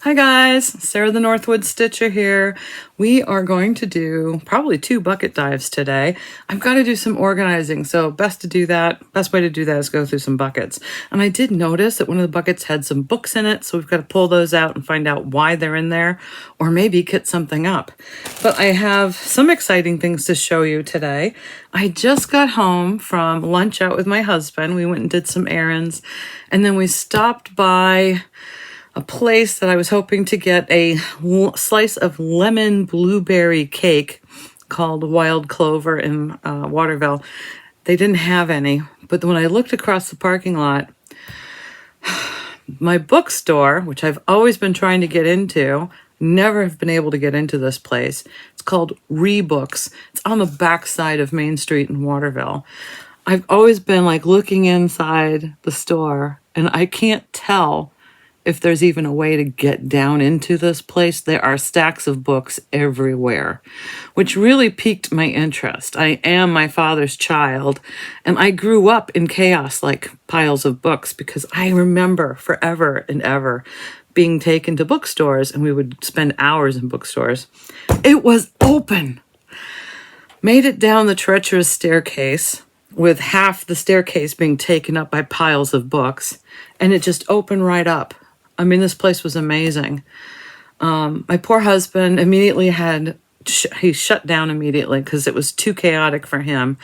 Hi guys, Sarah the Northwoods Stitcher here. We are going to do probably 2 bucket dives today. I've got to do some organizing, so best way to do that is go through some buckets. And I did notice that one of the buckets had some books in it, so we've got to pull those out and find out why they're in there, or maybe kit something up. But I have some exciting things to show you today. I just got home from lunch out with my husband. We went and did some errands, and then we stopped by a place that I was hoping to get a slice of lemon blueberry cake called Wild Clover in Waterville. They didn't have any, but when I looked across the parking lot, my bookstore, which I've always been trying to get into, never have been able to get into this place. It's called Rebooks. It's on the backside of Main Street in Waterville. I've always been like looking inside the store, and I can't tell if there's even a way to get down into this place. There are stacks of books everywhere, which really piqued my interest. I am my father's child, and I grew up in chaos like piles of books because I remember forever and ever being taken to bookstores, and we would spend hours in bookstores. It was open. Made it down the treacherous staircase with half the staircase being taken up by piles of books, and it just opened right up. I mean, this place was amazing. My poor husband immediately he shut down immediately because it was too chaotic for him.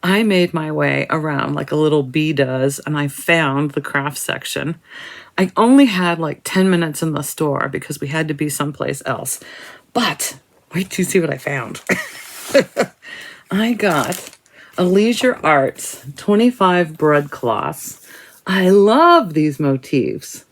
I made my way around like a little bee does, and I found the craft section. I only had like 10 minutes in the store because we had to be someplace else. But wait till you see what I found. I got a Leisure Arts 25 broadcloths. I love these motifs.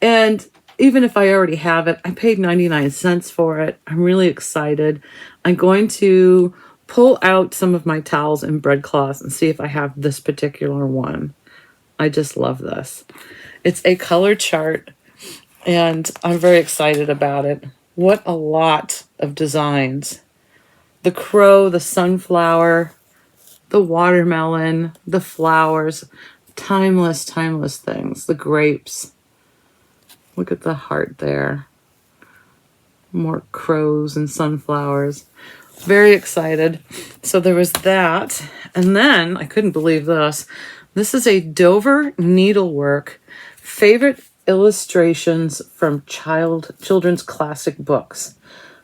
And even if I already have it, I paid 99 cents for it. I'm really excited. I'm going to pull out some of my towels and breadcloths and see if I have this particular one. I just love this. It's a color chart, and I'm very excited about it. What a lot of designs. The crow, the sunflower, the watermelon, the flowers, timeless things, the grapes. Look at the heart there. More crows and sunflowers. Very excited. So there was that. And then, I couldn't believe this. This is a Dover needlework favorite illustrations from children's classic books.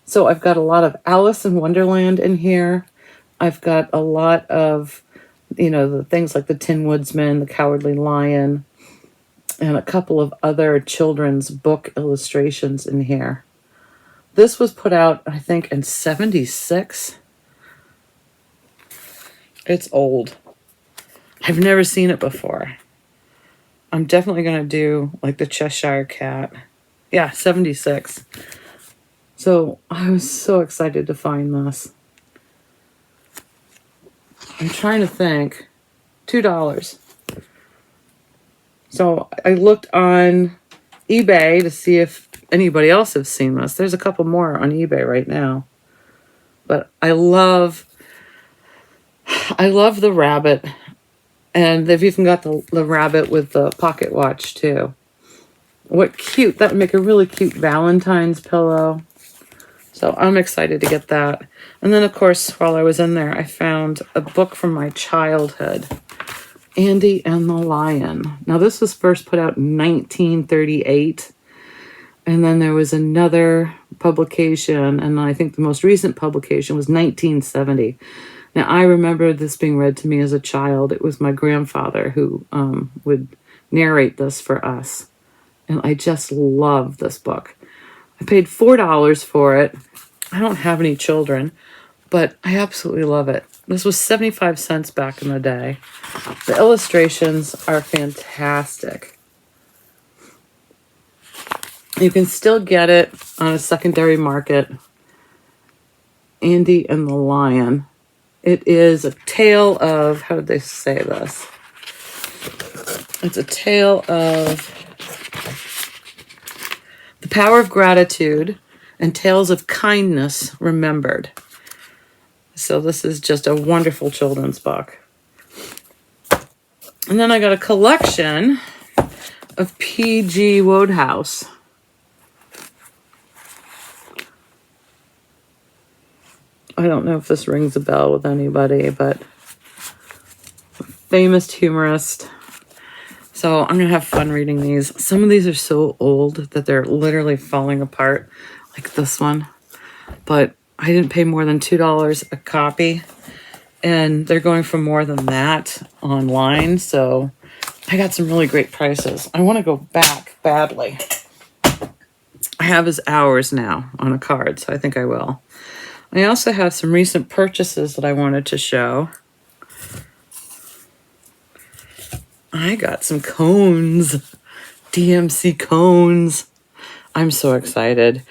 So I've got a lot of Alice in Wonderland in here. I've got a lot of, the things like the Tin Woodsman, the Cowardly Lion, and a couple of other children's book illustrations in here. This was put out, I think, in 76. It's old. I've never seen it before. I'm definitely going to do like the Cheshire Cat. Yeah, 76. So I was so excited to find this. I'm trying to think. $2. So I looked on eBay to see if anybody else has seen this. There's a couple more on eBay right now. But I love the rabbit. And they've even got the rabbit with the pocket watch too. What cute. That would make a really cute Valentine's pillow. So I'm excited to get that. And then, of course, while I was in there, I found a book from my childhood. Andy and the Lion. Now, this was first put out in 1938. And then there was another publication, and I think the most recent publication was 1970. Now, I remember this being read to me as a child. It was my grandfather who would narrate this for us. And I just love this book. I paid $4 for it. I don't have any children, but I absolutely love it. This was 75 cents back in the day. The illustrations are fantastic. You can still get it on a secondary market. Andy and the Lion. It is a tale of, how did they say this? It's a tale of the power of gratitude and tales of kindness remembered. So this is just a wonderful children's book. And then I got a collection of P.G. Wodehouse. I don't know if this rings a bell with anybody, but famous humorist. So I'm going to have fun reading these. Some of these are so old that they're literally falling apart, like this one. But I didn't pay more than $2 a copy, and they're going for more than that online. So I got some really great prices. I want to go back badly. I have his hours now on a card, so I think I will. I also have some recent purchases that I wanted to show. I got some cones, DMC cones. I'm so excited.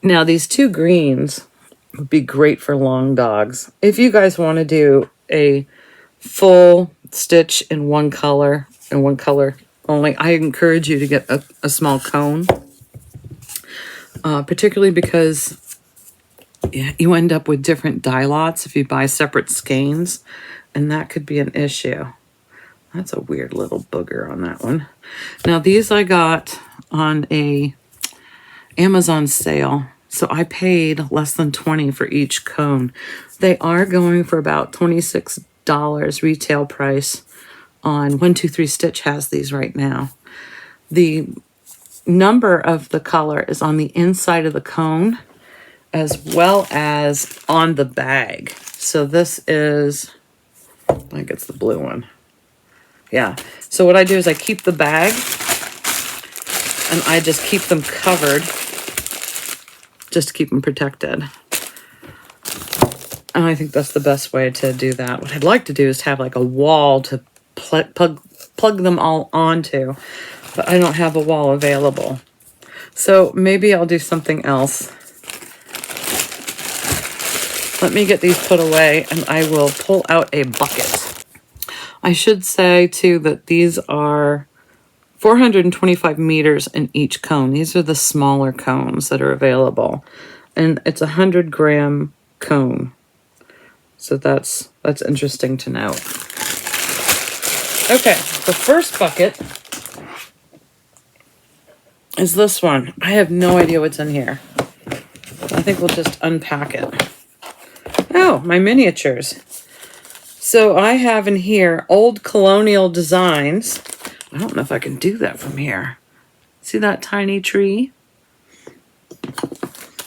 Now, these two greens would be great for long dogs. If you guys want to do a full stitch in one color only, I encourage you to get a small cone, particularly because you end up with different dye lots if you buy separate skeins, and that could be an issue. That's a weird little booger on that one. Now, these I got on a Amazon sale, so I paid less than $20 for each cone. They are going for about $26 retail price on 123 Stitch has these right now. The number of the color is on the inside of the cone as well as on the bag. So this is, I think it's the blue one. Yeah. So what I do is I keep the bag and I just keep them covered just to keep them protected. And I think that's the best way to do that. What I'd like to do is have like a wall to plug them all onto, but I don't have a wall available. So maybe I'll do something else. Let me get these put away and I will pull out a bucket. I should say, too, that these are 425 meters in each cone. These are the smaller cones that are available. And it's a 100-gram cone. So that's interesting to note. Okay, the first bucket is this one. I have no idea what's in here. I think we'll just unpack it. Oh, my miniatures. So I have in here old colonial designs. I don't know if I can do that from here. See that tiny tree?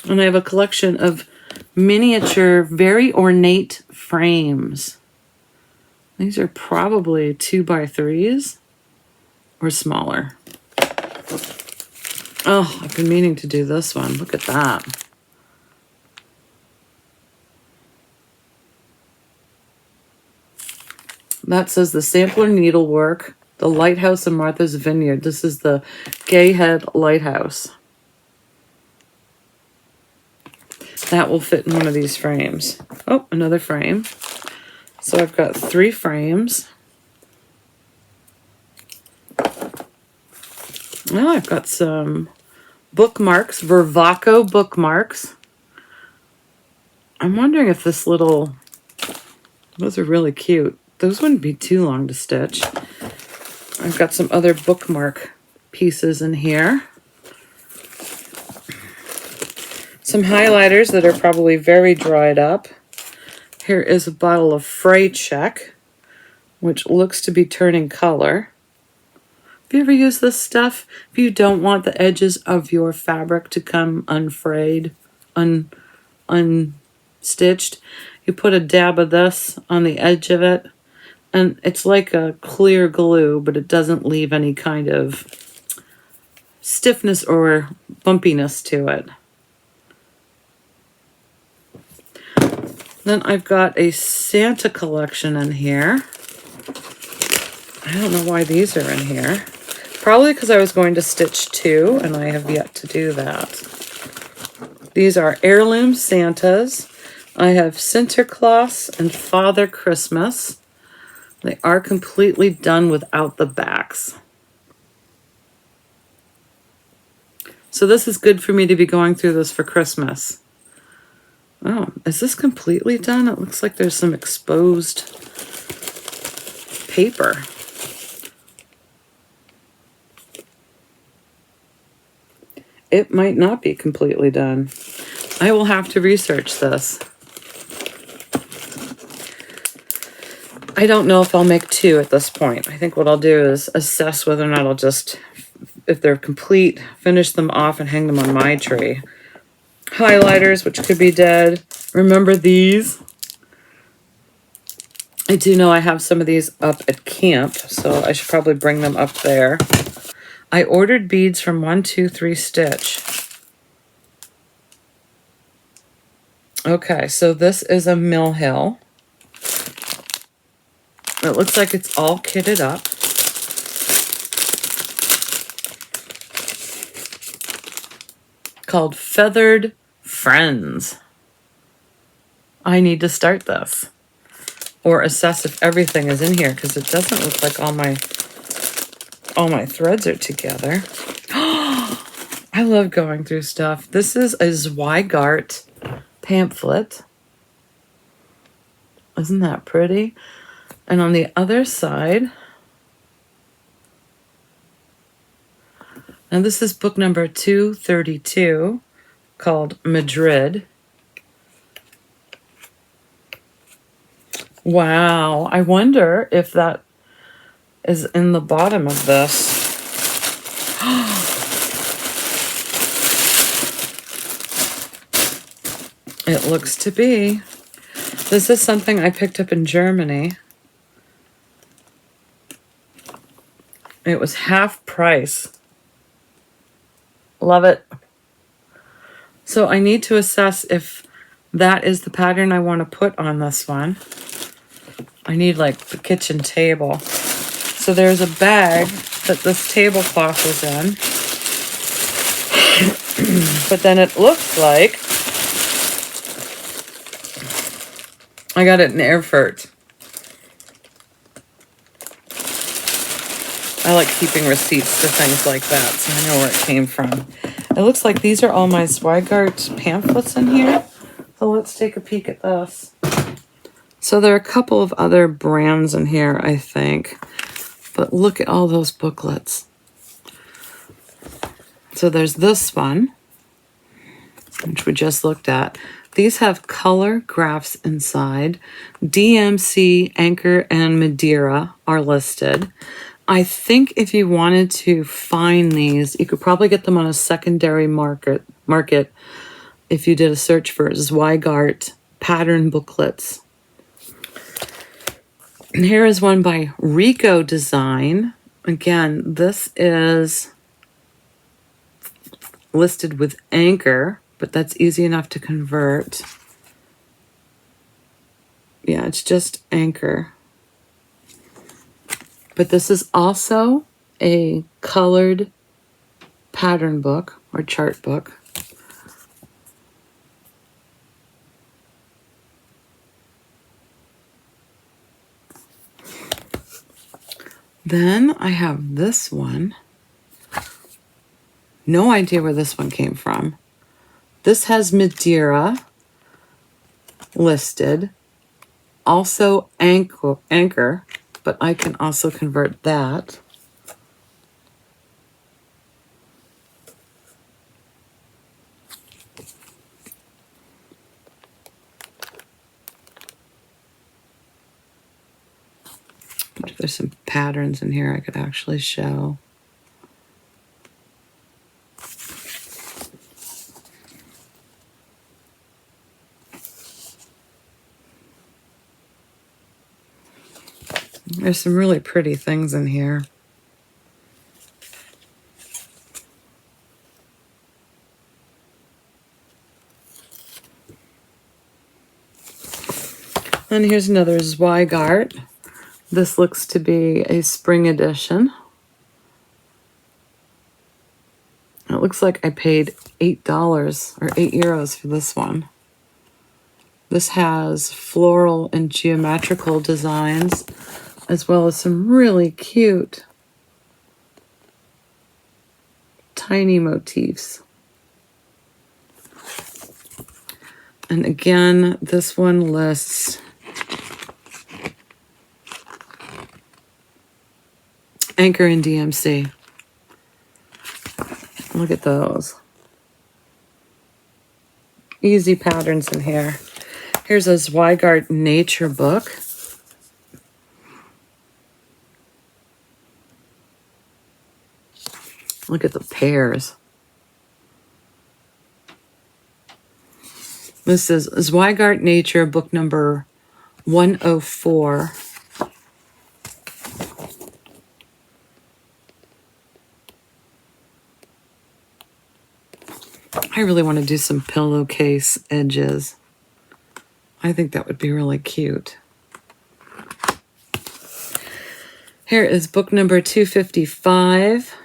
And I have a collection of miniature, very ornate frames. These are probably 2x3s or smaller. Oh, I've been meaning to do this one. Look at that. That says the Sampler Needlework, the Lighthouse in Martha's Vineyard. This is the Gay Head Lighthouse. That will fit in one of these frames. Oh, another frame. So I've got 3 frames. Well, I've got some bookmarks, Vervaco bookmarks. I'm wondering if this little, those are really cute. Those wouldn't be too long to stitch. I've got some other bookmark pieces in here. Some highlighters that are probably very dried up. Here is a bottle of Fray Check, which looks to be turning color. Have you ever used this stuff? If you don't want the edges of your fabric to come unfrayed, unstitched, you put a dab of this on the edge of it. And it's like a clear glue, but it doesn't leave any kind of stiffness or bumpiness to it. Then I've got a Santa collection in here. I don't know why these are in here. Probably because I was going to stitch 2, and I have yet to do that. These are heirloom Santas. I have Sinterklaas and Father Christmas. They are completely done without the backs. So this is good for me to be going through this for Christmas. Oh, is this completely done? It looks like there's some exposed paper. It might not be completely done. I will have to research this. I don't know if I'll make 2 at this point. I think what I'll do is assess whether or not I'll just, if they're complete, finish them off and hang them on my tree. Highlighters, which could be dead. Remember these? I do know I have some of these up at camp, so I should probably bring them up there. I ordered beads from 123 Stitch. Okay, so this is a Mill Hill. It looks like it's all kitted up. Called Feathered Friends. I need to start this. Or assess if everything is in here, because it doesn't look like all my threads are together. I love going through stuff. This is a Zweigart pamphlet. Isn't that pretty? And on the other side, and this is book number 232, called Madrid. Wow, I wonder if that is in the bottom of this. It looks to be. This is something I picked up in Germany. It was half price. Love it. So I need to assess if that is the pattern I want to put on this one. I need like the kitchen table. So there's a bag that this tablecloth is in. But then it looks like I got it in Erfurt. I like keeping receipts for things like that, so I know where it came from. It looks like these are all my Zweigart pamphlets in here. So let's take a peek at this. So there are a couple of other brands in here, I think. But look at all those booklets. So there's this one, which we just looked at. These have color graphs inside. DMC, Anchor, and Madeira are listed. I think if you wanted to find these, you could probably get them on a secondary market if you did a search for Zweigart pattern booklets. And here is one by Rico Design. Again, this is listed with Anchor, but that's easy enough to convert. Yeah, it's just Anchor. But this is also a colored pattern book or chart book. Then I have this one. No idea where this one came from. This has Madeira listed. Also Anchor, but I can also convert that. There's some patterns in here I could actually show. There's some really pretty things in here. And here's another Zweigart. This looks to be a spring edition. It looks like I paid $8 or €8 for this one. This has floral and geometrical designs, as well as some really cute tiny motifs. And again, this one lists Anchor and DMC. Look at those. Easy patterns in here. Here's a Zweigart nature book. Look at the pears. This is Zweigart Nature, book number 104. I really want to do some pillowcase edges. I think that would be really cute. Here is book number 255.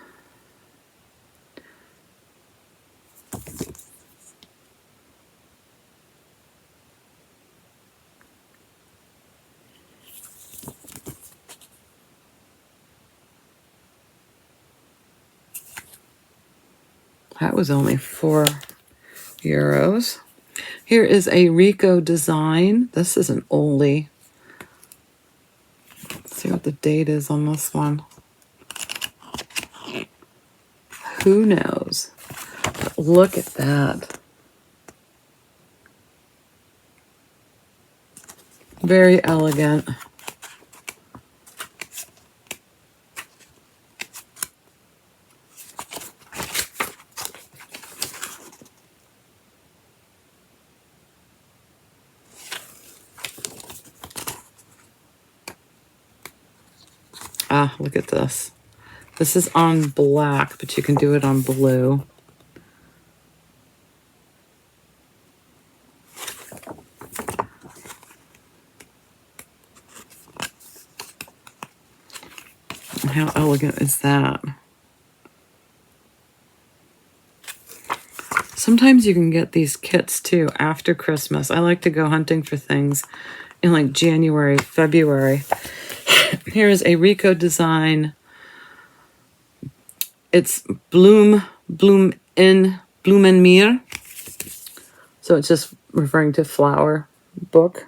That was only €4. Here is a Rico design. This is an oldie. Let's see what the date is on this one. Who knows? But look at that. Very elegant. Ah, look at this. This is on black, but you can do it on blue. How elegant is that? Sometimes you can get these kits too after Christmas. I like to go hunting for things in like January, February. Here is a Rico design. It's Blumenmeer. So it's just referring to flower book.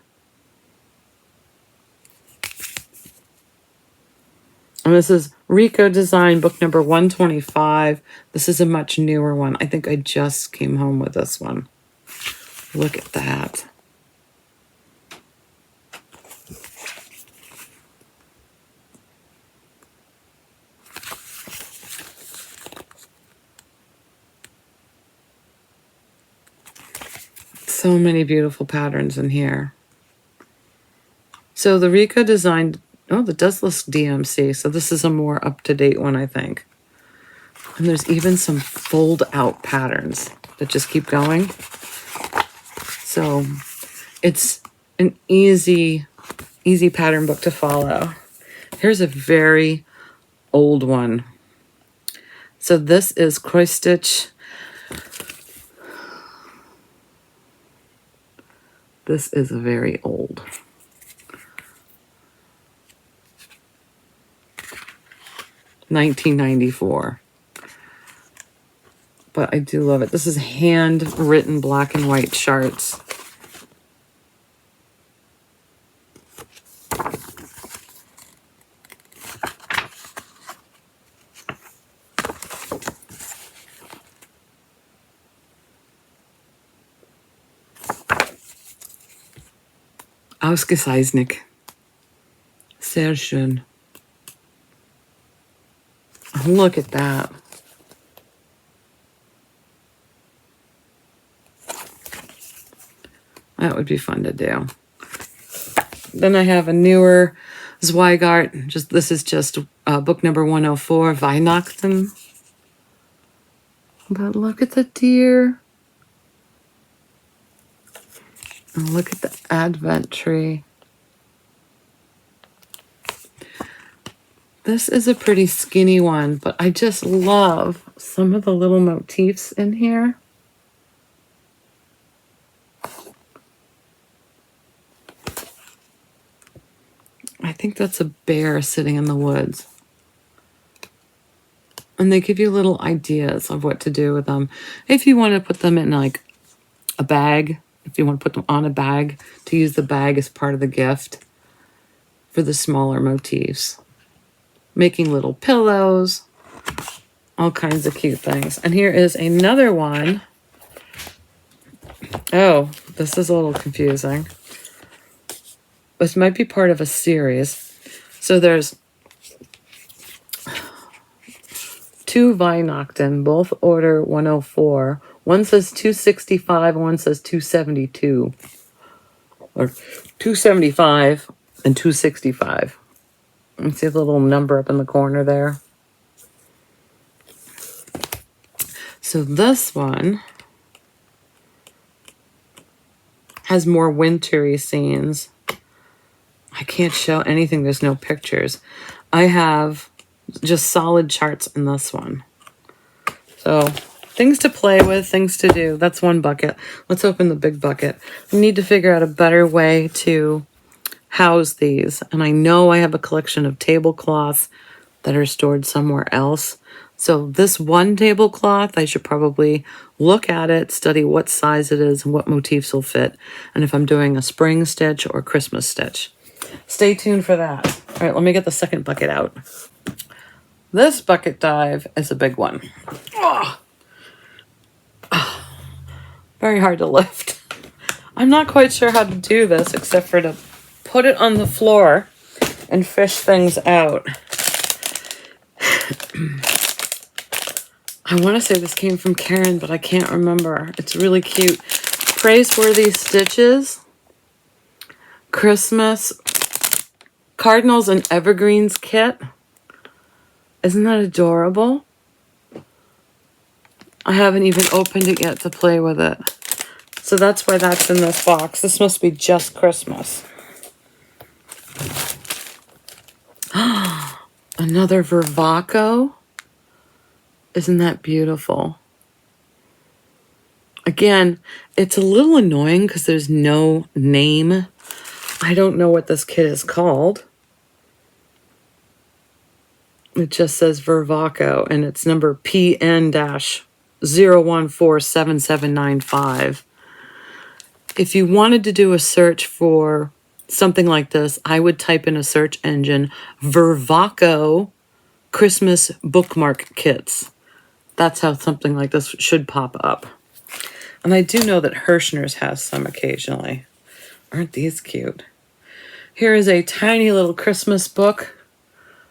And this is Rico design, book number 125. This is a much newer one. I think I just came home with this one. Look at that. So many beautiful patterns in here. So the Rico design, oh, that does list DMC. So this is a more up-to-date one, I think. And there's even some fold-out patterns that just keep going. So it's an easy pattern book to follow. Here's a very old one. So this is Kreuzstitch. This is very old. $1994. But I do love it. This is handwritten black and white charts. Ausgezeichnet. Sehr schön. Look at that. That would be fun to do. Then I have a newer Zweigart. This is just book number 104, Weihnachten. But look at the deer. And look at the Advent tree. This is a pretty skinny one, but I just love some of the little motifs in here. I think that's a bear sitting in the woods. And they give you little ideas of what to do with them. If you want to put them in like a bag, if you want to put them on a bag, to use the bag as part of the gift for the smaller motifs. Making little pillows, all kinds of cute things. And here is another one. Oh, this is a little confusing. This might be part of a series. So there's two Weihnachten, both order 104. One says 265, one says 272. Or 275 and 265. You see the little number up in the corner there? So this one has more wintry scenes. I can't show anything. There's no pictures. I have just solid charts in this one. So things to play with, things to do. That's one bucket. Let's open the big bucket. I need to figure out a better way to house these. And I know I have a collection of tablecloths that are stored somewhere else. So this one tablecloth, I should probably look at it, study what size it is and what motifs will fit. And if I'm doing a spring stitch or Christmas stitch. Stay tuned for that. All right, let me get the second bucket out. This bucket dive is a big one. Oh. Oh. Very hard to lift. I'm not quite sure how to do this except for to put it on the floor and fish things out. I want to say this came from Karen, but I can't remember. It's really cute. Praiseworthy Stitches. Christmas. Cardinals and Evergreens kit. Isn't that adorable? I haven't even opened it yet to play with it. So that's why that's in this box. This must be just Christmas. Another Vervaco. Isn't that beautiful? Again, it's a little annoying because there's no name. I don't know what this kit is called. It just says Vervaco, and it's number PN-0147795. If you wanted to do a search for something like this, I would type in a search engine, Vervaco Christmas bookmark kits. That's how something like this should pop up. And I do know that Hirschner's has some occasionally. Aren't these cute? Here is a tiny little Christmas book.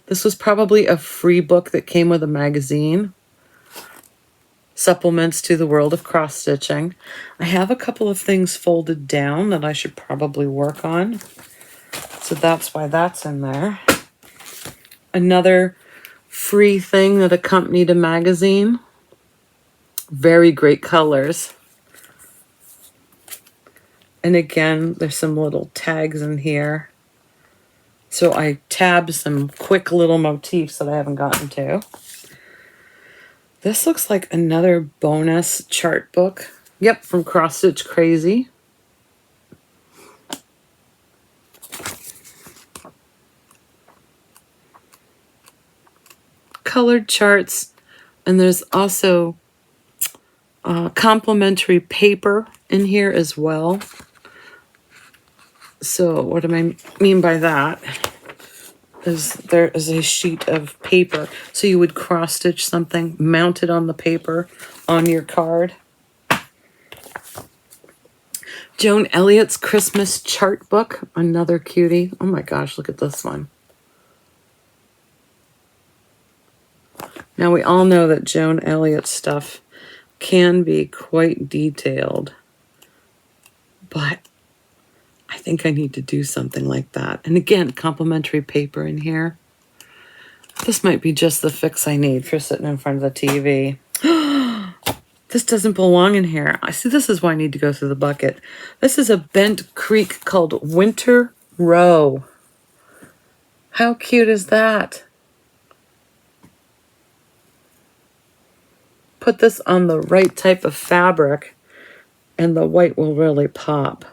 This was probably a free book that came with a magazine. Supplements to the world of cross stitching. I have a couple of things folded down that I should probably work on. So that's why that's in there. Another free thing that accompanied a magazine. Very great colors. And again, there's some little tags in here. So I tabbed some quick little motifs that I haven't gotten to. This looks like another bonus chart book. Yep, from Cross Stitch Crazy. Colored charts, and there's also complimentary paper in here as well. So what do I mean by that? Is there is a sheet of paper, so you would cross stitch something, mount it on the paper on your card. Joan Elliott's Christmas chart book, another cutie. Oh my gosh, look at this one. Now we all know that Joan Elliott stuff can be quite detailed, but I think I need to do something like that. And again, complimentary paper in here. This might be just the fix I need for sitting in front of the TV. This doesn't belong in here. I see, this is why I need to go through the bucket. This is a bent creek called Winter Row. How cute is that? Put this on the right type of fabric and the white will really pop.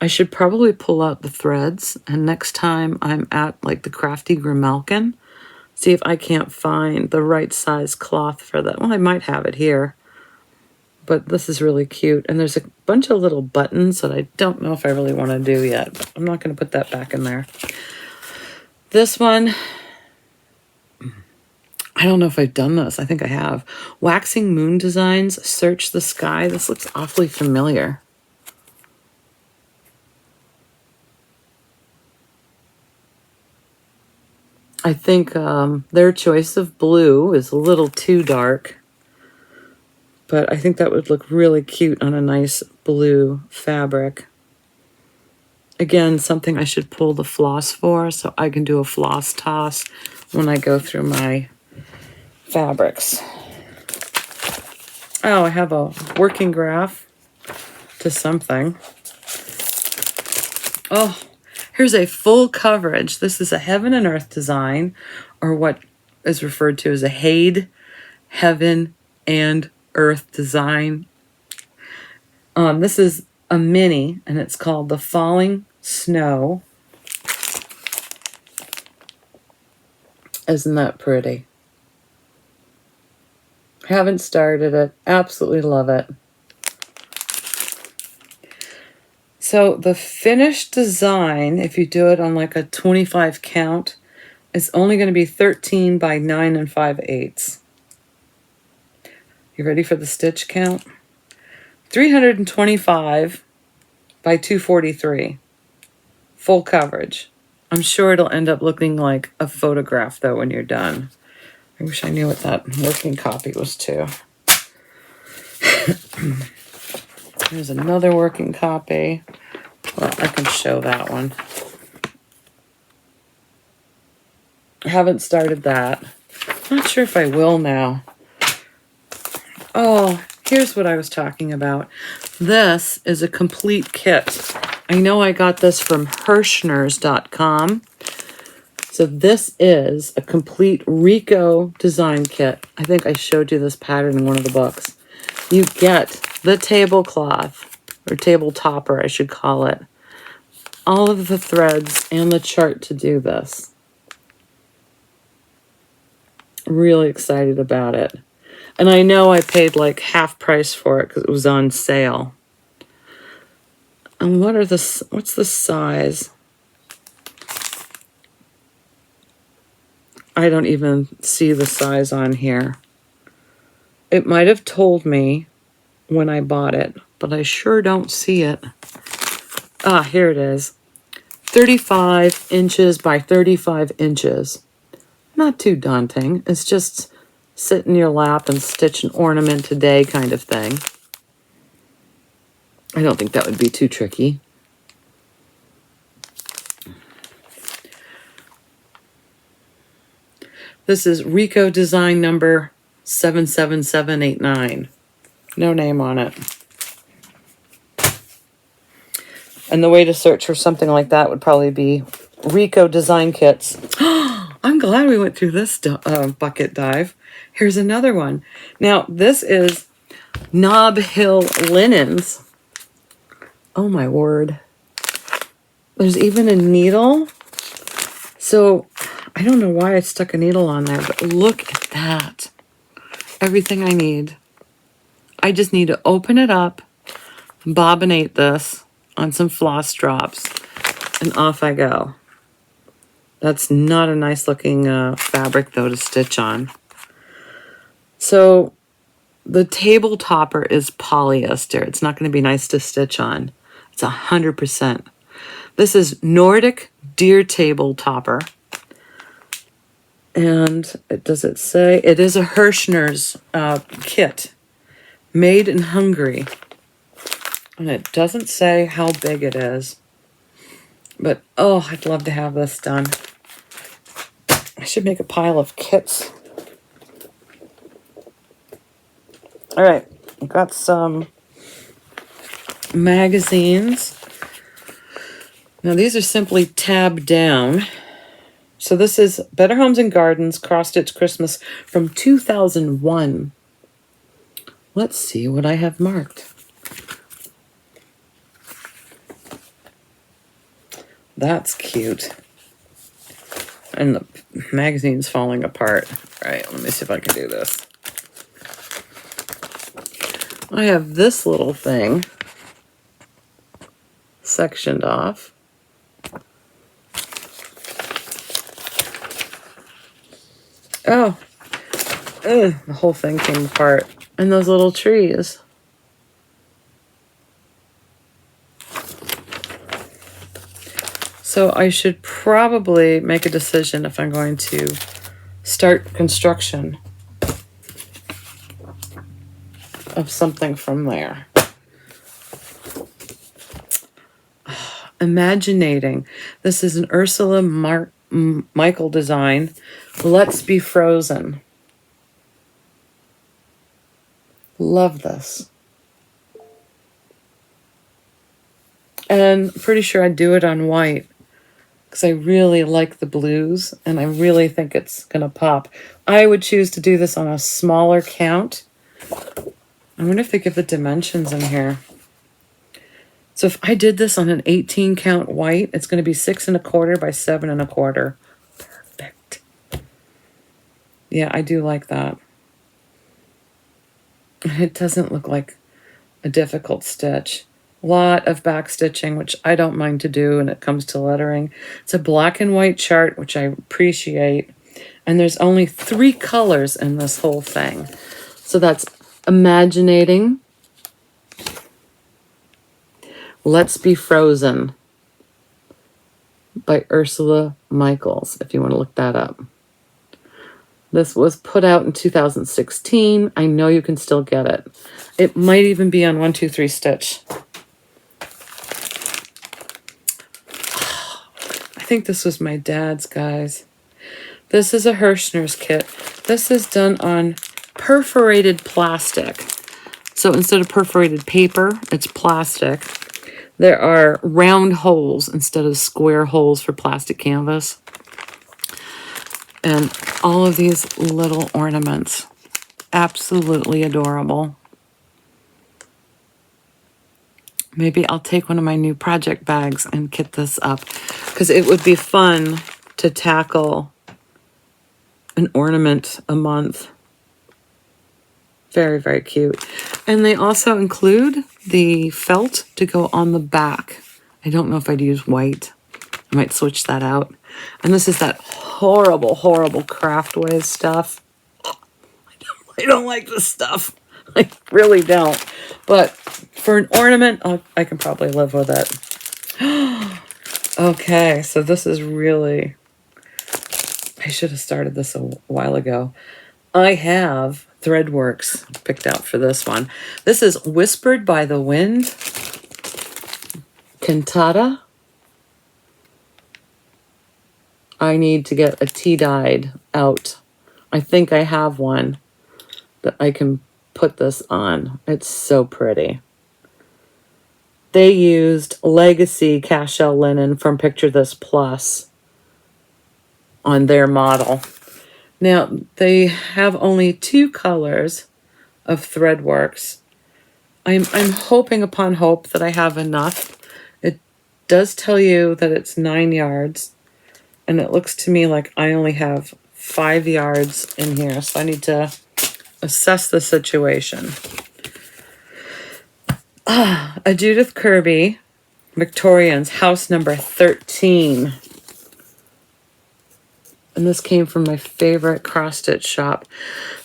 I should probably pull out the threads, and next time I'm at like the Crafty Grimalkin, see if I can't find the right size cloth for that. Well, I might have it here, but this is really cute. And there's a bunch of little buttons that I don't know if I really want to do yet, but I'm not going to put that back in there. This one, I don't know if I've done this. I think I have. Waxing Moon Designs, Search the Sky. This looks awfully familiar. I think their choice of blue is a little too dark, but I think that would look really cute on a nice blue fabric. Again, something I should pull the floss for so I can do a floss toss when I go through my fabrics. Oh, I have a working graph to something. Oh, here's a full coverage. This is a heaven and earth design, or what is referred to as a HAID, heaven and earth design. This is a mini, and it's called The Falling Snow. Isn't that pretty? Haven't started it. Absolutely love it. So the finished design, if you do it on like a 25 count, is only going to be 13 by 9 5/8. You ready for the stitch count? 325 by 243. Full coverage. I'm sure it'll end up looking like a photograph though when you're done. I wish I knew what that working copy was too. Here's another working copy. Well, I can show that one. I haven't started that. Not sure if I will now. Oh, here's what I was talking about. This is a complete kit. I know I got this from Hirschners.com. So this is a complete Rico design kit. I think I showed you this pattern in one of the books. You get the tablecloth, or table topper, I should call it. All of the threads and the chart to do this. Really excited about it. And I know I paid like half price for it because it was on sale. And what's the size? I don't even see the size on here. It might have told me when I bought it, but I sure don't see it. Ah, here it is. 35 inches by 35 inches. Not too daunting. It's just sit in your lap and stitch an ornament today kind of thing. I don't think that would be too tricky. This is Rico design number 77789. No name on it. And the way to search for something like that would probably be Rico design kits. I'm glad we went through this bucket dive. Here's another one. Now, this is Nob Hill Linens. Oh my word. There's even a needle. So I don't know why I stuck a needle on there, but look at that. Everything I need. I just need to open it up, bobbinate this on some floss drops, and off I go. That's not a nice looking fabric though to stitch on. So the table topper is polyester. It's not going to be nice to stitch on. It's 100%. This is Nordic Deer Table Topper. And does it say? It is a Hirschner's kit. Made in Hungary. And it doesn't say how big it is. But, oh, I'd love to have this done. I should make a pile of kits. All right, I've got some magazines. Now, these are simply tabbed down. So this is Better Homes and Gardens Cross Stitch Christmas from 2001. Let's see what I have marked. That's cute. And the magazine's falling apart. All right, let me see if I can do this. I have this little thing sectioned off. Oh, the whole thing came apart. And those little trees. So I should probably make a decision if I'm going to start construction of something from there. Imaginating. This is an Ursula Michael design. Let's Be Frozen. Love this. And I'm pretty sure I'd do it on white because I really like the blues and I really think it's going to pop. I would choose to do this on a smaller count. I wonder if they give the dimensions in here. So if I did this on an 18 count white, it's going to be 6 1/4 by 7 1/4. Perfect. Yeah, I do like that. It doesn't look like a difficult stitch. A lot of back stitching, which I don't mind to do when it comes to lettering. It's a black and white chart, which I appreciate. And there's only 3 colors in this whole thing. So that's Imaginating. Let's Be Frozen by Ursula Michaels, if you want to look that up. This was put out in 2016. I know you can still get it. It might even be on 123 Stitch. I think this was my dad's, guys. This is a Hirschner's kit. This is done on perforated plastic. So instead of perforated paper, it's plastic. There are round holes instead of square holes for plastic canvas. And all of these little ornaments. Absolutely adorable. Maybe I'll take one of my new project bags and kit this up because it would be fun to tackle an ornament a month. Very, very cute. And they also include the felt to go on the back. I don't know if I'd use white. I might switch that out. And this is that horrible, horrible Craftways stuff. I don't like this stuff. I really don't. But for an ornament, I can probably live with it. Okay, so this is really... I should have started this a while ago. I have Threadworks picked out for this one. This is Whispered by the Wind. Cantata. I need to get a tea-dyed out. I think I have one that I can put this on. It's so pretty. They used Legacy cashel linen from Picture This Plus on their model. Now, they have only 2 colors of Threadworks. I'm hoping upon hope that I have enough. It does tell you that it's 9 yards, and it looks to me like I only have 5 yards in here, so I need to assess the situation. A Judith Kirby, Victorians, house number 13. And this came from my favorite cross-stitch shop.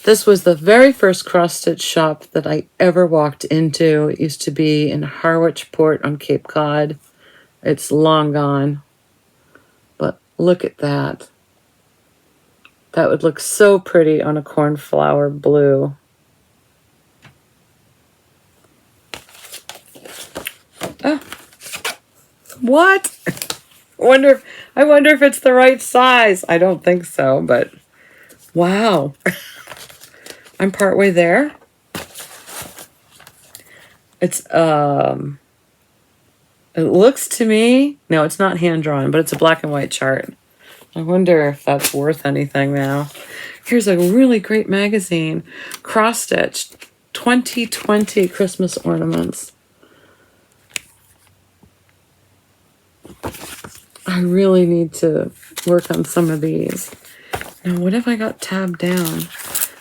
This was the very first cross-stitch shop that I ever walked into. It used to be in Harwich Port on Cape Cod. It's long gone. But look at that. That would look so pretty on a cornflower blue. Oh. What? I wonder if it's the right size. I don't think so, but wow. I'm partway there. It's it looks to me, no, it's not hand drawn, but it's a black and white chart. I wonder if that's worth anything now. Here's a really great magazine, Cross Stitch 2020 Christmas ornaments. I really need to work on some of these. Now, what have I got tabbed down?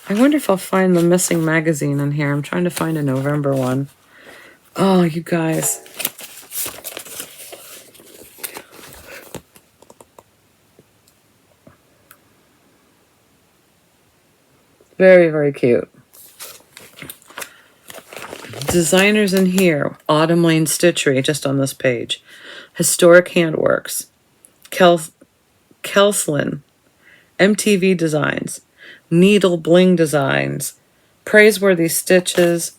I wonder if I'll find the missing magazine in here. I'm trying to find a November one. Oh, you guys. Very, very cute. Designers in here. Autumn Lane Stitchery, just on this page. Historic Handworks. Kelslin, MTV Designs, Needle Bling Designs, Praiseworthy Stitches,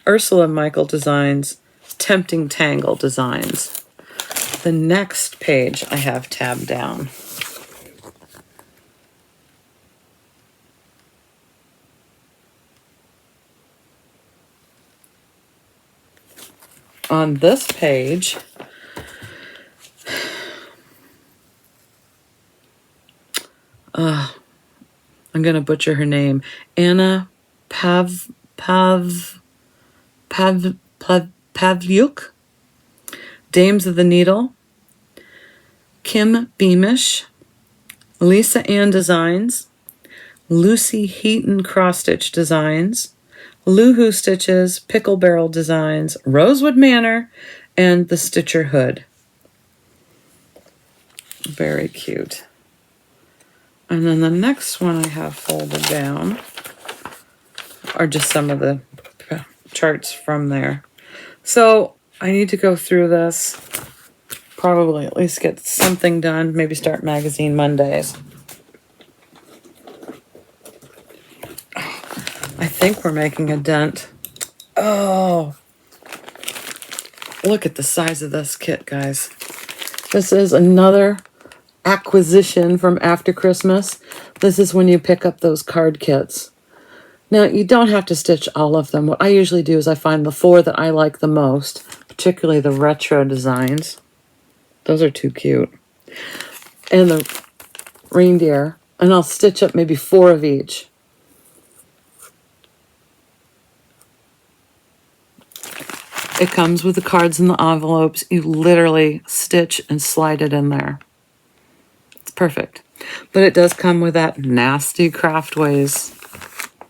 Ursula Michael Designs, Tempting Tangle Designs. The next page I have tabbed down. On this page, I'm going to butcher her name. Anna Pavlyuk, Dames of the Needle, Kim Beamish, Lisa Ann Designs, Lucy Heaton Cross Stitch Designs, Loohoo Stitches, Pickle Barrel Designs, Rosewood Manor, and the Stitcher Hood. Very cute. And then the next one I have folded down are just some of the charts from there. So I need to go through this, probably at least get something done, maybe start magazine Mondays. I think we're making a dent. Oh, look at the size of this kit, guys. This is another acquisition from after Christmas. This is when you pick up those card kits. Now, you don't have to stitch all of them. What I usually do is I find the 4 that I like the most, particularly the retro designs. Those are too cute. And the reindeer. And I'll stitch up maybe 4 of each. It comes with the cards and the envelopes. You literally stitch and slide it in there. It's perfect. But it does come with that nasty Craftways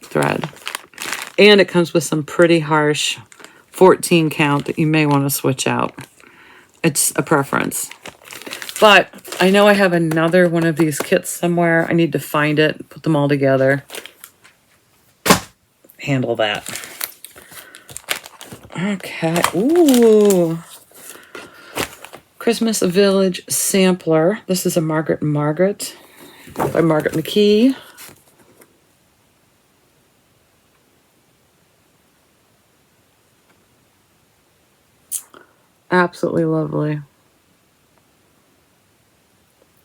thread. And it comes with some pretty harsh 14 count that you may want to switch out. It's a preference. But I know I have another one of these kits somewhere. I need to find it, put them all together. Handle that. Okay. Ooh. Christmas Village Sampler. This is a Margaret and Margaret by Margaret McKee. Absolutely lovely.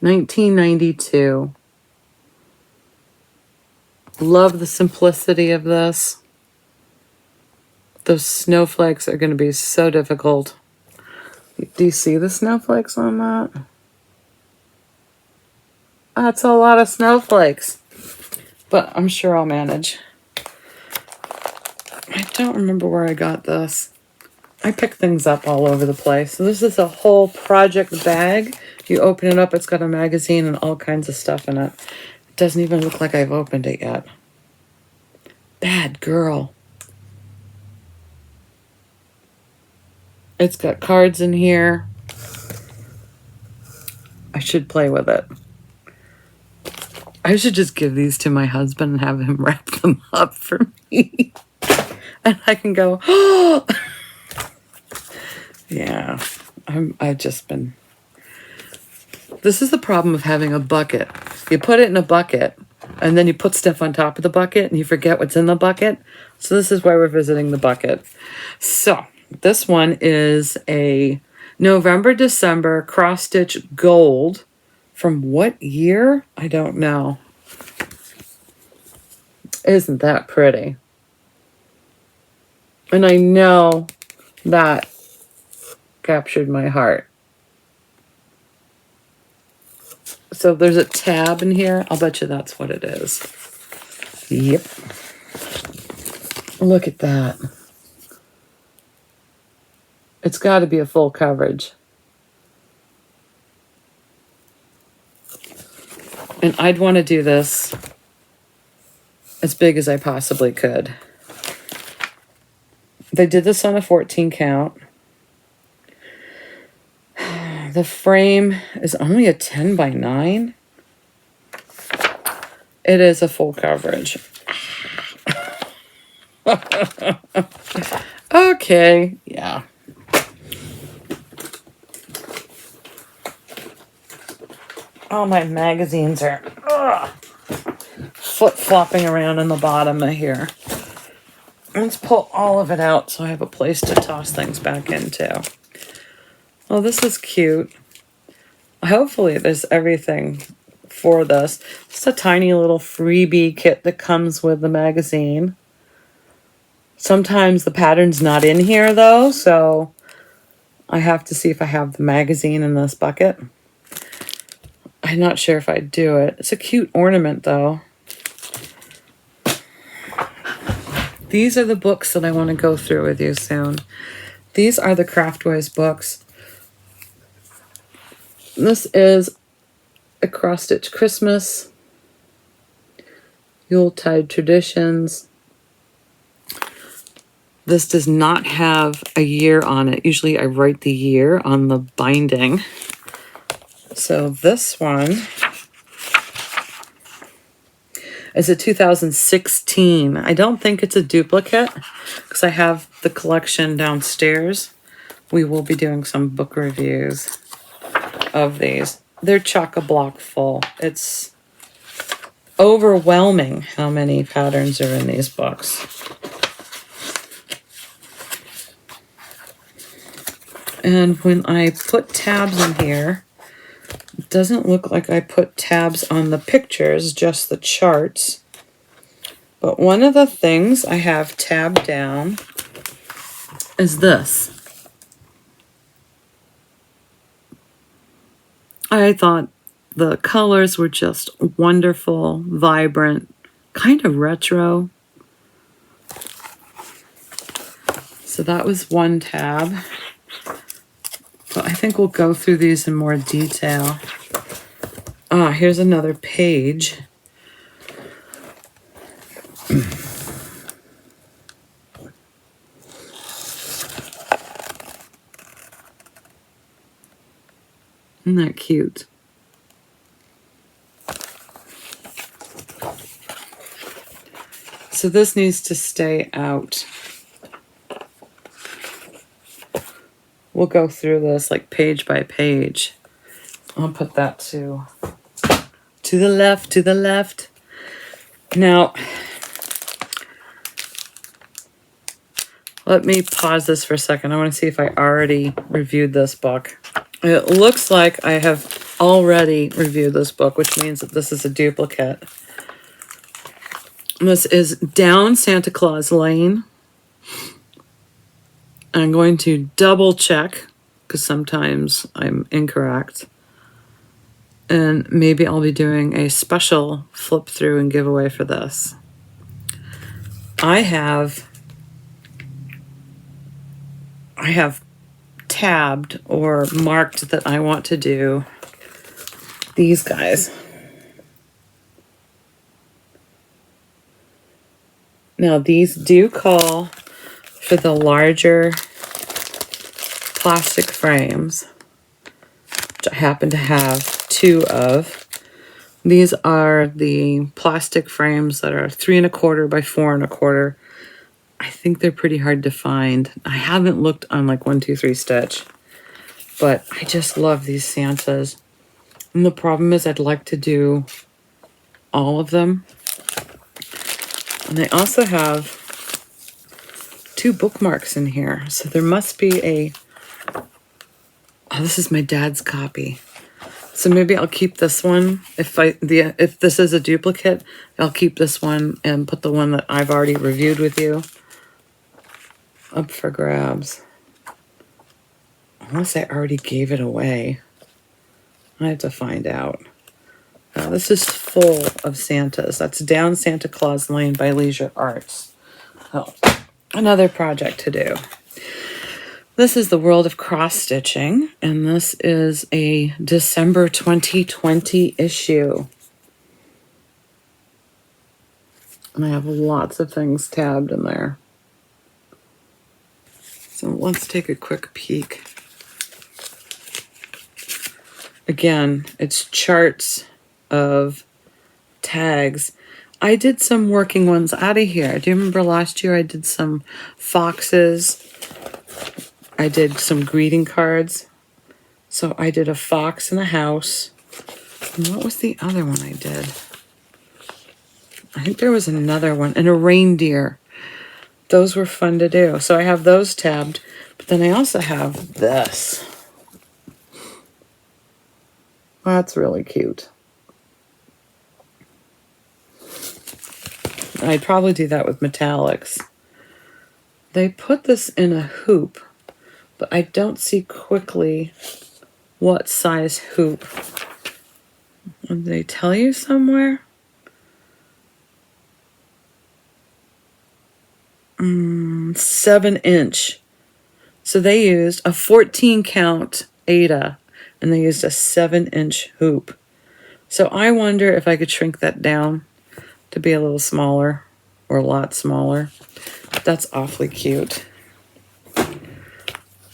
1992. Love the simplicity of this. Those snowflakes are going to be so difficult. Do you see the snowflakes on that? That's a lot of snowflakes. But I'm sure I'll manage. I don't remember where I got this. I pick things up all over the place. So this is a whole project bag. You open it up, it's got a magazine and all kinds of stuff in it. It doesn't even look like I've opened it yet. Bad girl. It's got cards in here. I should play with it. I should just give these to my husband and have him wrap them up for me. And I can go, oh! Yeah, I've just been... This is the problem of having a bucket. You put it in a bucket, and then you put stuff on top of the bucket, and you forget what's in the bucket. So this is why we're visiting the bucket. So... this one is a November-December cross-stitch gold. From what year? I don't know. Isn't that pretty? And I know that captured my heart. So there's a tab in here. I'll bet you that's what it is. Yep. Look at that. It's got to be a full coverage. And I'd want to do this as big as I possibly could. They did this on a 14 count. The frame is only a 10 by 9. It is a full coverage. Okay, yeah. All my magazines are flip-flopping around in the bottom of here. Let's pull all of it out so I have a place to toss things back into. Oh, this is cute. Hopefully there's everything for this. It's a tiny little freebie kit that comes with the magazine. Sometimes the pattern's not in here though, so I have to see if I have the magazine in this bucket. I'm not sure if I do it. It's a cute ornament though. These are the books that I want to go through with you soon. These are the Craftways books. This is A Cross-Stitch Christmas, Yuletide Traditions. This does not have a year on it. Usually I write the year on the binding. So this one is a 2016. I don't think it's a duplicate because I have the collection downstairs. We will be doing some book reviews of these. They're chock-a-block full. It's overwhelming how many patterns are in these books. And when I put tabs in here, it doesn't look like I put tabs on the pictures, just the charts. But one of the things I have tabbed down is this. I thought the colors were just wonderful, vibrant, kind of retro. So that was one tab. But I think we'll go through these in more detail. Ah, here's another page. Isn't that cute? So this needs to stay out. We'll go through this like page by page. I'll put that to the left, to the left. Now, let me pause this for a second. I want to see if I already reviewed this book. It looks like I have already reviewed this book, which means that this is a duplicate. This is Down Santa Claus Lane. I'm going to double check because sometimes I'm incorrect. And maybe I'll be doing a special flip through and giveaway for this. I have tabbed or marked that I want to do these guys. Now these do call for the larger plastic frames, which I happen to have 2 of. These are the plastic frames that are 3 1/4 by 4 1/4. I think they're pretty hard to find. I haven't looked on like 1-2-3 Stitch, but I just love these Santas. And the problem is I'd like to do all of them. And they also have 2 bookmarks in here. So there must be a... Oh, this is my dad's copy. So maybe I'll keep this one. If this is a duplicate, I'll keep this one and put the one that I've already reviewed with you up for grabs. Unless I already gave it away. I have to find out. This is full of Santas. That's Down Santa Claus Lane by Leisure Arts. Oh, another project to do. This is the World of Cross Stitching, and this is a December 2020 issue. And I have lots of things tabbed in there. So let's take a quick peek. Again, it's charts of tags. I did some working ones out of here. Do you remember last year I did some foxes? I did some greeting cards. So I did a fox in the house, And what was the other one I did? I think there was another one, and a reindeer. Those were fun to do. So I have those tabbed, but then I also have this. That's really cute. I'd probably do that with metallics. They put this in a hoop, but I don't see quickly what size hoop. Did they tell you somewhere? 7-inch. So they used a 14 count Ada, and they used a 7-inch hoop. So I wonder if I could shrink that down to be a little smaller, or a lot smaller. That's awfully cute.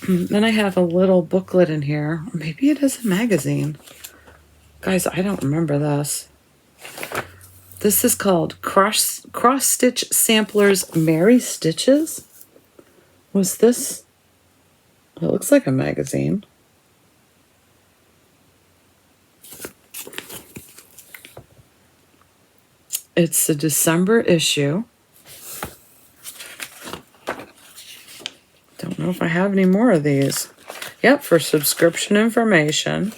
Then I have a little booklet in here. Or maybe it is a magazine. Guys, I don't remember this. This is called Cross Stitch Samplers Merry Stitches. Was this? It looks like a magazine. It's a December issue. Don't know if I have any more of these. Yep, for subscription information.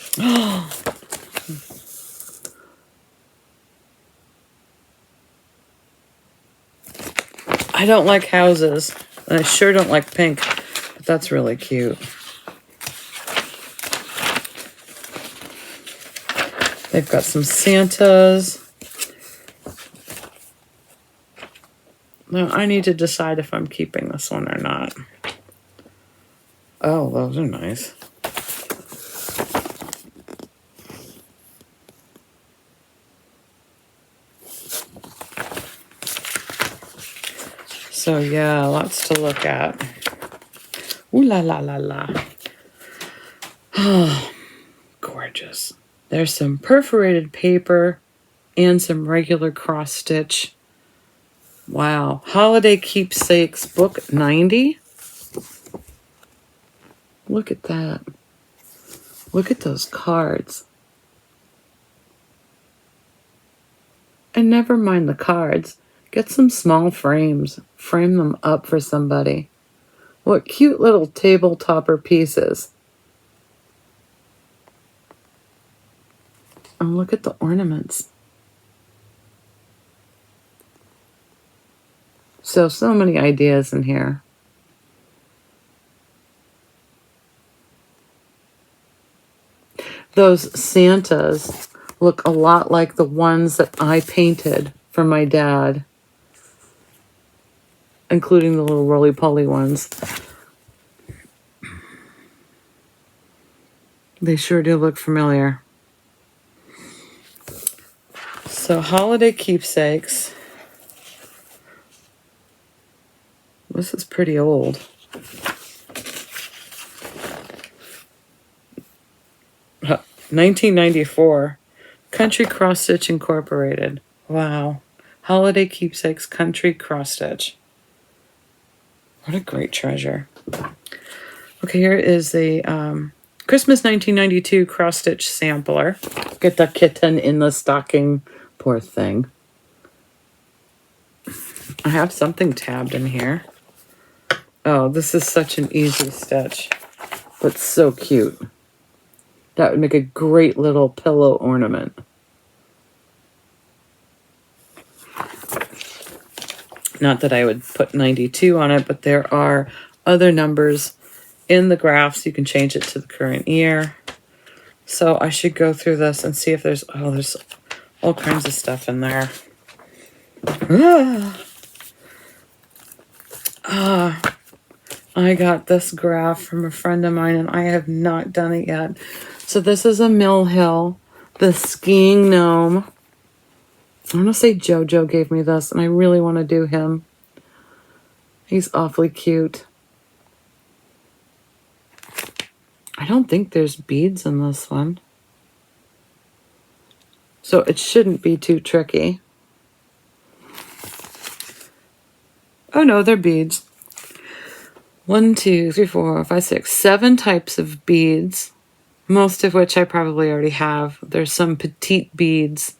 I don't like houses, and I sure don't like pink, but that's really cute. They've got some Santas. Now, I need to decide if I'm keeping this one or not. Oh, those are nice. So yeah, lots to look at. Ooh la la la la. Oh, gorgeous. There's some perforated paper and some regular cross stitch. Wow. Holiday Keepsakes book 90. Look at that. Look at those cards. And never mind the cards. Get some small frames. Frame them up for somebody. What cute little table topper pieces. And look at the ornaments. So many ideas in here. Those Santas look a lot like the ones that I painted for my dad, including the little roly-poly ones. They sure do look familiar. So, Holiday Keepsakes. This is pretty old. Huh, 1994. Country Cross Stitch Incorporated. Wow. Holiday Keepsakes Country Cross Stitch. What a great treasure. Okay, here is the Christmas 1992 Cross Stitch Sampler. Get the kitten in the stocking. Poor thing. I have something tabbed in here. Oh, this is such an easy stitch, but so cute. That would make a great little pillow ornament. Not that I would put 92 on it, but there are other numbers in the graphs. You can change it to the current year. So I should go through this and see if there's all kinds of stuff in there. I got this graph from a friend of mine, and I have not done it yet. So this is a Mill Hill, the skiing gnome. I want to say JoJo gave me this, and I really want to do him. He's awfully cute. I don't think there's beads in this one, so it shouldn't be too tricky. Oh no, they're beads. 1, 2, 3, 4, 5, 6, 7 types of beads. most of which I probably already have. There's some petite beads,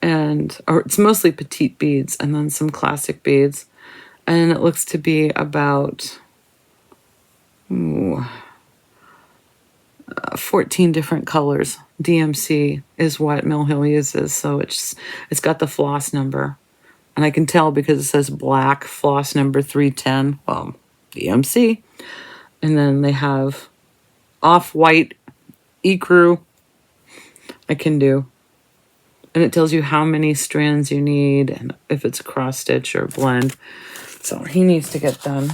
or it's mostly petite beads, and then some classic beads. And it looks to be about 14 different colors. DMC is what Mill Hill uses, so it's got the floss number. And I can tell because it says black, floss number 310, well, DMC. And then they have off-white ecru I can do. And it tells you how many strands you need and if it's a cross stitch or blend. So he needs to get done.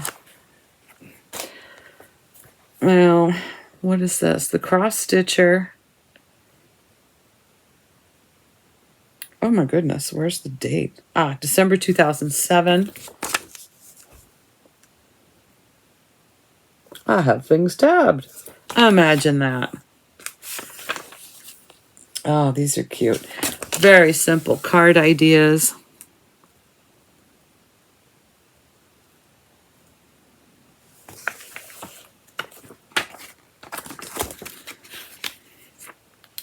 Well, what is this? The cross stitcher. Oh my goodness, where's the date? December 2007. I have things tabbed. Imagine that. Oh, these are cute. Very simple card ideas.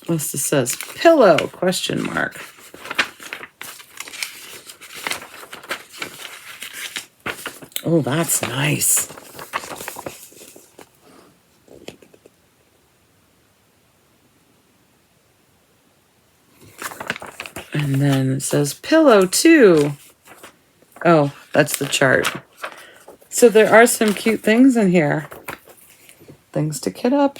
This says pillow, question mark. Oh, that's nice. And then it says pillow too. Oh, that's the chart. So there are some cute things in here. Things to kit up.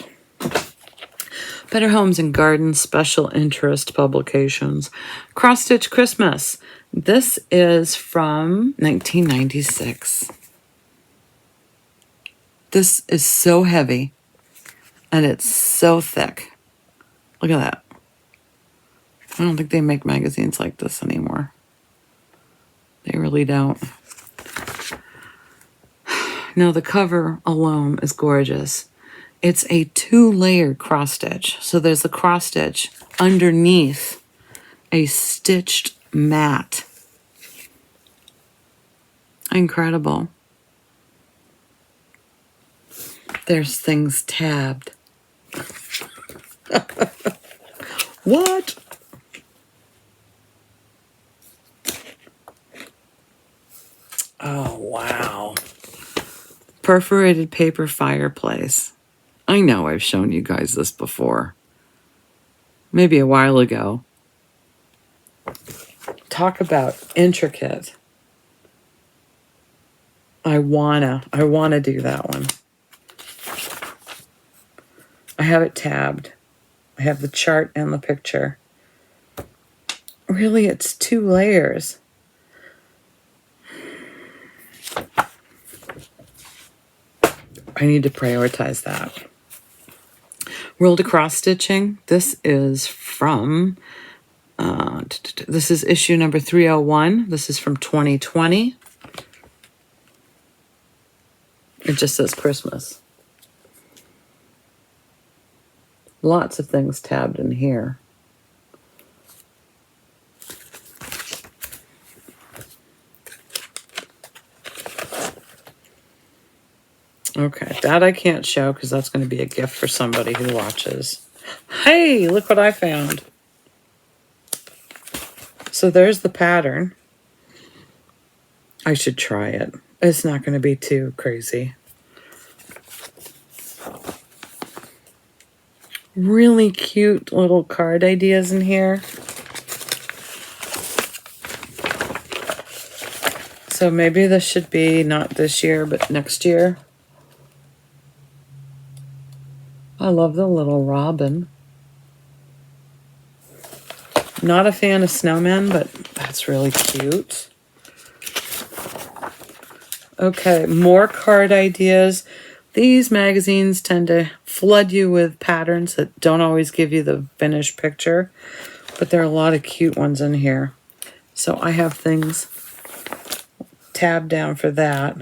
Better Homes and Gardens Special Interest Publications. Cross Stitch Christmas. This is from 1996. This is so heavy. And it's so thick. Look at that. I don't think they make magazines like this anymore. They really don't. Now the cover alone is gorgeous. It's a 2-layer cross stitch. So there's the cross stitch underneath a stitched mat. Incredible. There's things tabbed. What? Oh, wow. Perforated paper fireplace. I know I've shown you guys this before. Maybe a while ago. Talk about intricate. I wanna do that one. I have it tabbed. I have the chart and the picture. Really, it's 2 layers. I need to prioritize that. World of Cross Stitching. This is from, this is issue number 301. This is from 2020. It just says Christmas. Lots of things tabbed in here. Okay, that I can't show because that's going to be a gift for somebody who watches. Hey, look what I found. So there's the pattern. I should try it. It's not going to be too crazy. Really cute little card ideas in here. So maybe this should be not this year, but next year. I love the little robin. Not a fan of snowmen, but that's really cute. Okay, more card ideas. These magazines tend to flood you with patterns that don't always give you the finished picture, but there are a lot of cute ones in here. So I have things tabbed down for that.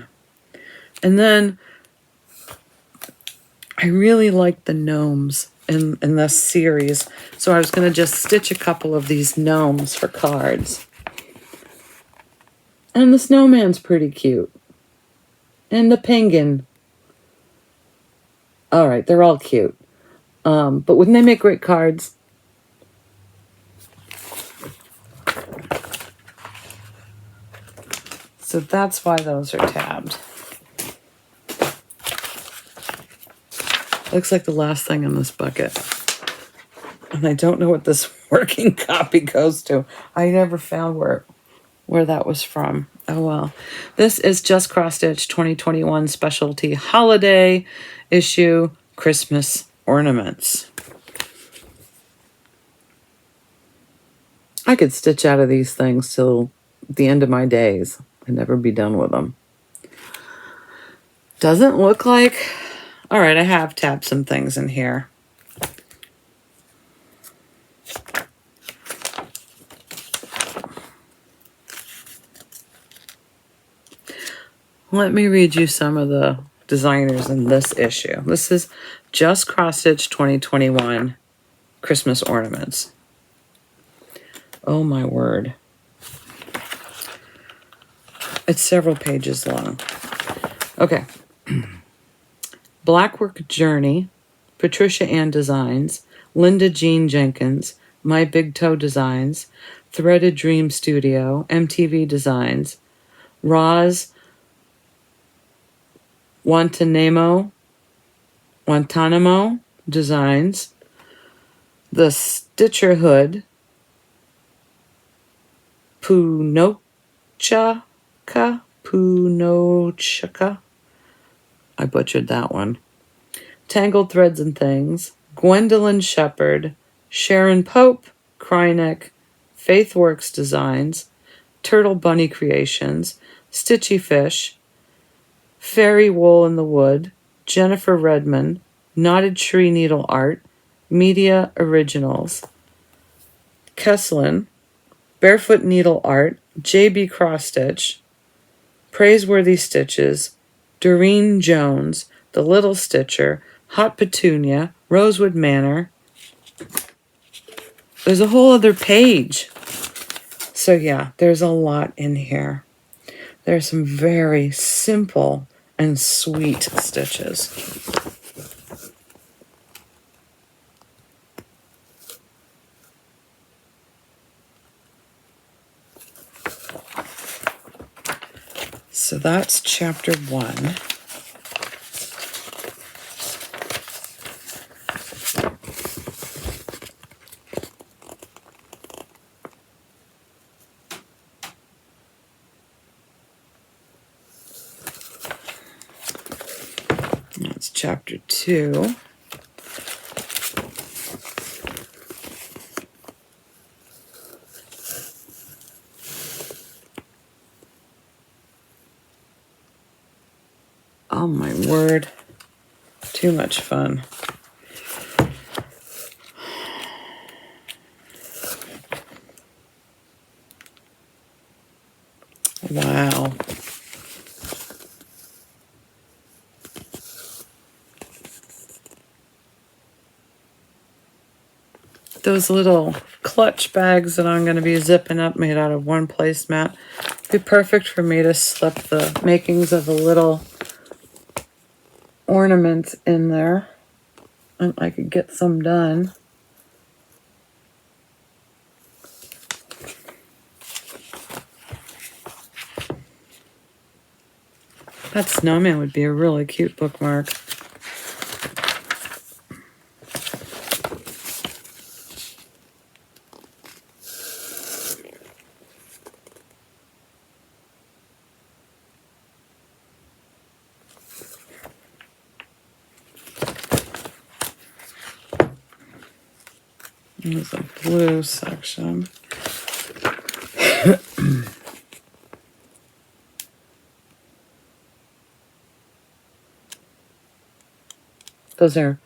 And then I really like the gnomes in this series. So I was going to just stitch a couple of these gnomes for cards. And the snowman's pretty cute. And the penguin. All right, they're all cute. But wouldn't they make great cards? So that's why those are tabbed. Looks like the last thing in this bucket. And I don't know what this working copy goes to. I never found where that was from. Oh well. This is Just Cross Stitch 2021 Specialty Holiday Issue Christmas Ornaments. I could stitch out of these things till the end of my days. I'd never be done with them. Doesn't look like... All right, I have tabbed some things in here. Let me read you some of the designers in this issue. This is Just Cross Stitch 2021 Christmas Ornaments. Oh my word. It's several pages long. Okay. Blackwork Journey, Patricia Ann Designs, Linda Jean Jenkins, My Big Toe Designs, Threaded Dream Studio, MTV Designs, Roz Guantanamo Designs, The Stitcher Hood, Punochka, I butchered that one. Tangled Threads and Things, Gwendolyn Shepherd, Sharon Pope, Krynick, Faithworks Designs, Turtle Bunny Creations, Stitchy Fish, Fairy Wool in the Wood, Jennifer Redmond, Knotted Tree Needle Art, Media Originals, Kesslin, Barefoot Needle Art, J.B. Cross Stitch, Praiseworthy Stitches, Doreen Jones, The Little Stitcher, Hot Petunia, Rosewood Manor. There's a whole other page. So yeah, there's a lot in here. There's some very simple and sweet stitches. So that's chapter 1. That's chapter 2. Oh my word. Too much fun. Wow. Those little clutch bags that I'm going to be zipping up made out of one placemat. Be perfect for me to slip the makings of a little ornament in there. And I could get some done. That snowman would be a really cute bookmark. There's a blue section. Those are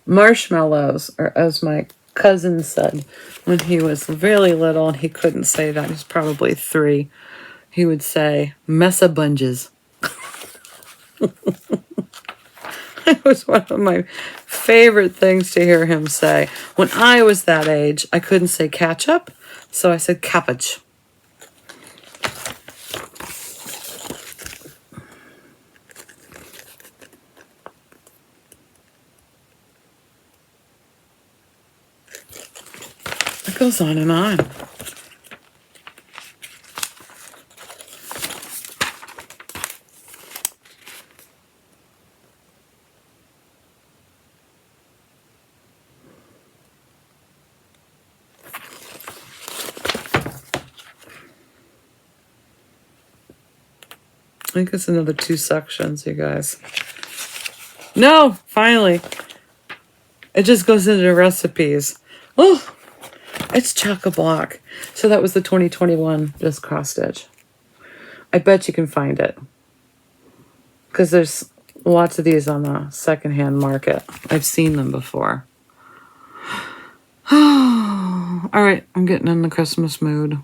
marshmallows, or as my cousin said when he was really little and he couldn't say that. He's probably 3. He would say, mesa bunges. It was one of my favorite things to hear him say. When I was that age, I couldn't say ketchup, so I said cabbage. goes on and on. I think it's another 2 sections, you guys. No, finally. It just goes into recipes. Oh, it's chock-a-block. So that was the 2021 just cross stitch. I bet you can find it, because there's lots of these on the secondhand market. I've seen them before. All right, I'm getting in the Christmas mood.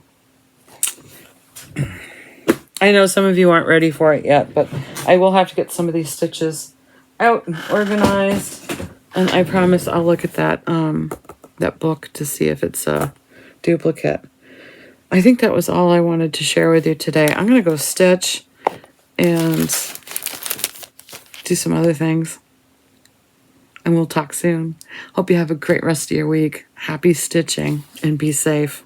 I know some of you aren't ready for it yet, but I will have to get some of these stitches out and organized. And I promise I'll look at that that book to see if it's a duplicate. I think that was all I wanted to share with you today. I'm going to go stitch and do some other things. And we'll talk soon. Hope you have a great rest of your week. Happy stitching and be safe.